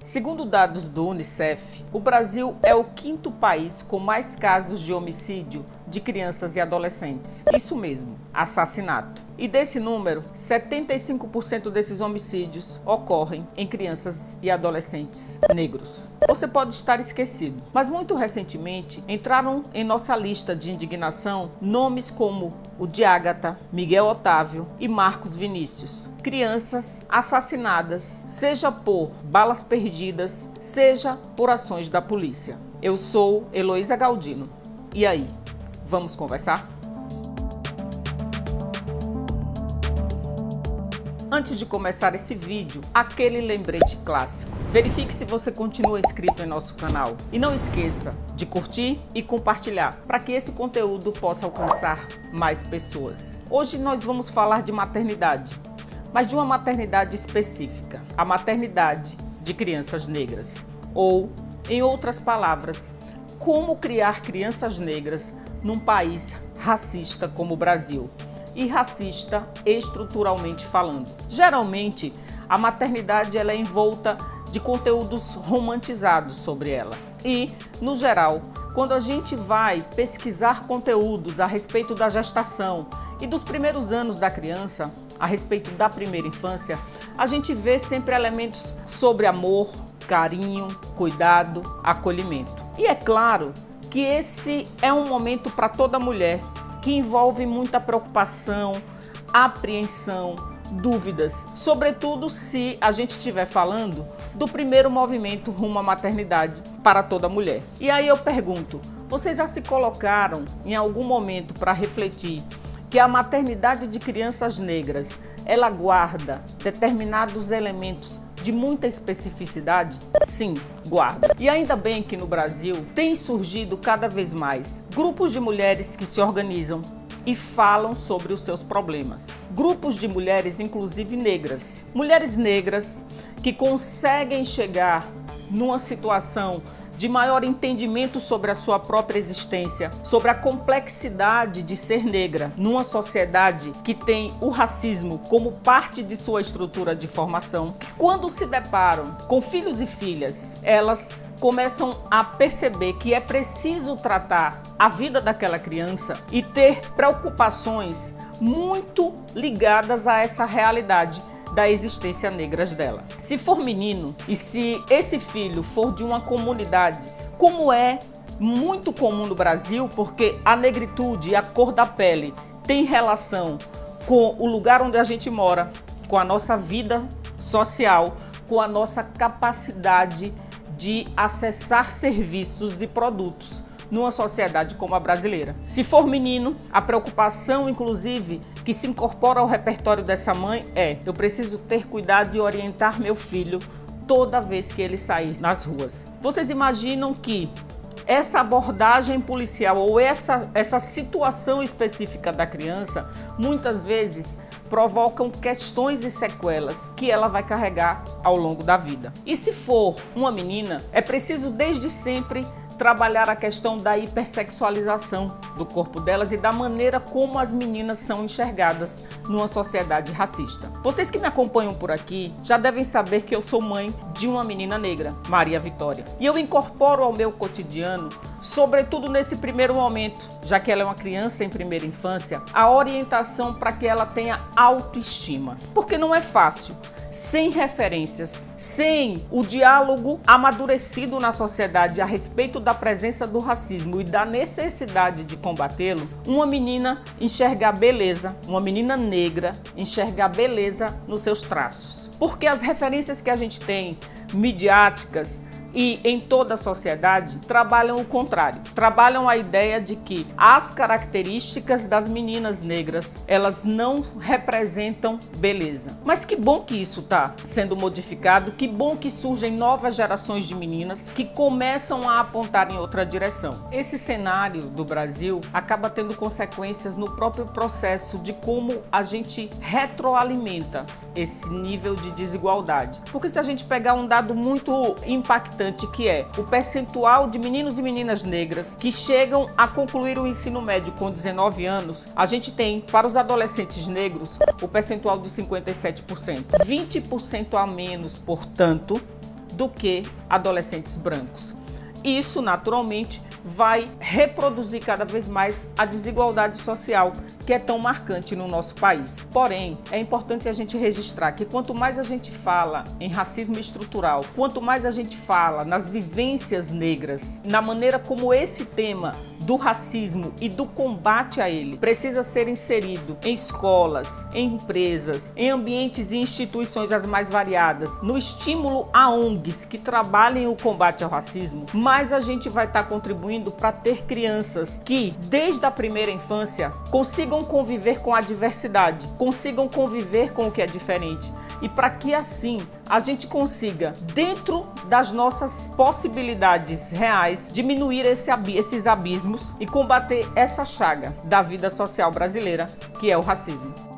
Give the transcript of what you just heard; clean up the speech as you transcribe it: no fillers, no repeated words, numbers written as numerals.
Segundo dados do Unicef, o Brasil é o quinto país com mais casos de homicídio de crianças e adolescentes. Isso mesmo, assassinato. E desse número, 75% desses homicídios ocorrem em crianças e adolescentes negros. Você pode estar esquecido, mas muito recentemente entraram em nossa lista de indignação nomes como o de Ágata, Miguel Otávio e Marcos Vinícius. Crianças assassinadas, seja por balas perdidas, seja por ações da polícia. Eu sou Heloísa Galdino. E aí, vamos conversar? Antes de começar esse vídeo, aquele lembrete clássico. Verifique se você continua inscrito em nosso canal. E não esqueça de curtir e compartilhar, para que esse conteúdo possa alcançar mais pessoas. Hoje nós vamos falar de maternidade, mas de uma maternidade específica, a maternidade de crianças negras. Ou, em outras palavras, como criar crianças negras num país racista como o Brasil. E racista estruturalmente falando. Geralmente, a maternidade ela é envolta de conteúdos romantizados sobre ela. E, no geral, quando a gente vai pesquisar conteúdos a respeito da gestação e dos primeiros anos da criança, a respeito da primeira infância, a gente vê sempre elementos sobre amor, carinho, cuidado, acolhimento. E é claro que esse é um momento para toda mulher, que envolve muita preocupação, apreensão, dúvidas, sobretudo se a gente estiver falando do primeiro movimento rumo à maternidade para toda mulher. E aí eu pergunto, vocês já se colocaram em algum momento para refletir que a maternidade de crianças negras, ela guarda determinados elementos de muita especificidade? Sim, guarda. E ainda bem que no Brasil tem surgido cada vez mais grupos de mulheres que se organizam e falam sobre os seus problemas. Grupos de mulheres, inclusive negras. Mulheres negras que conseguem chegar numa situação de maior entendimento sobre a sua própria existência, sobre a complexidade de ser negra numa sociedade que tem o racismo como parte de sua estrutura de formação. Quando se deparam com filhos e filhas, elas começam a perceber que é preciso tratar a vida daquela criança e ter preocupações muito ligadas a essa realidade da existência negra dela. Se for menino e se esse filho for de uma comunidade, como é muito comum no Brasil, porque a negritude e a cor da pele tem relação com o lugar onde a gente mora, com a nossa vida social, com a nossa capacidade de acessar serviços e produtos numa sociedade como a brasileira. Se for menino, a preocupação, inclusive, que se incorpora ao repertório dessa mãe é: eu preciso ter cuidado e orientar meu filho toda vez que ele sair nas ruas. Vocês imaginam que essa abordagem policial ou essa situação específica da criança, muitas vezes provocam questões e sequelas que ela vai carregar ao longo da vida. E se for uma menina, é preciso desde sempre trabalhar a questão da hipersexualização do corpo delas e da maneira como as meninas são enxergadas numa sociedade racista. Vocês que me acompanham por aqui já devem saber que eu sou mãe de uma menina negra, Maria Vitória. E eu incorporo ao meu cotidiano, sobretudo nesse primeiro momento, já que ela é uma criança em primeira infância, a orientação para que ela tenha autoestima. Porque não é fácil. Sem referências, sem o diálogo amadurecido na sociedade a respeito da presença do racismo e da necessidade de combatê-lo, uma menina enxergar beleza, uma menina negra enxergar beleza nos seus traços. Porque as referências que a gente tem, midiáticas, e em toda a sociedade, trabalham o contrário. Trabalham a ideia de que as características das meninas negras, elas não representam beleza. Mas que bom que isso está sendo modificado, que bom que surgem novas gerações de meninas que começam a apontar em outra direção. Esse cenário do Brasil acaba tendo consequências no próprio processo de como a gente retroalimenta esse nível de desigualdade. Porque se a gente pegar um dado muito impactante, que é o percentual de meninos e meninas negras que chegam a concluir o ensino médio com 19 anos, a gente tem, para os adolescentes negros, o percentual de 57%. 20% a menos, portanto, do que adolescentes brancos. Isso, naturalmente, vai reproduzir cada vez mais a desigualdade social que é tão marcante no nosso país. Porém, é importante a gente registrar que quanto mais a gente fala em racismo estrutural, quanto mais a gente fala nas vivências negras, na maneira como esse tema do racismo e do combate a ele precisa ser inserido em escolas, em empresas, em ambientes e instituições as mais variadas, no estímulo a ONGs que trabalhem o combate ao racismo, mais a gente vai estar contribuindo para ter crianças que, desde a primeira infância, consigam conviver com a diversidade, consigam conviver com o que é diferente. E para que assim a gente consiga, dentro das nossas possibilidades reais, diminuir esses abismos e combater essa chaga da vida social brasileira, que é o racismo.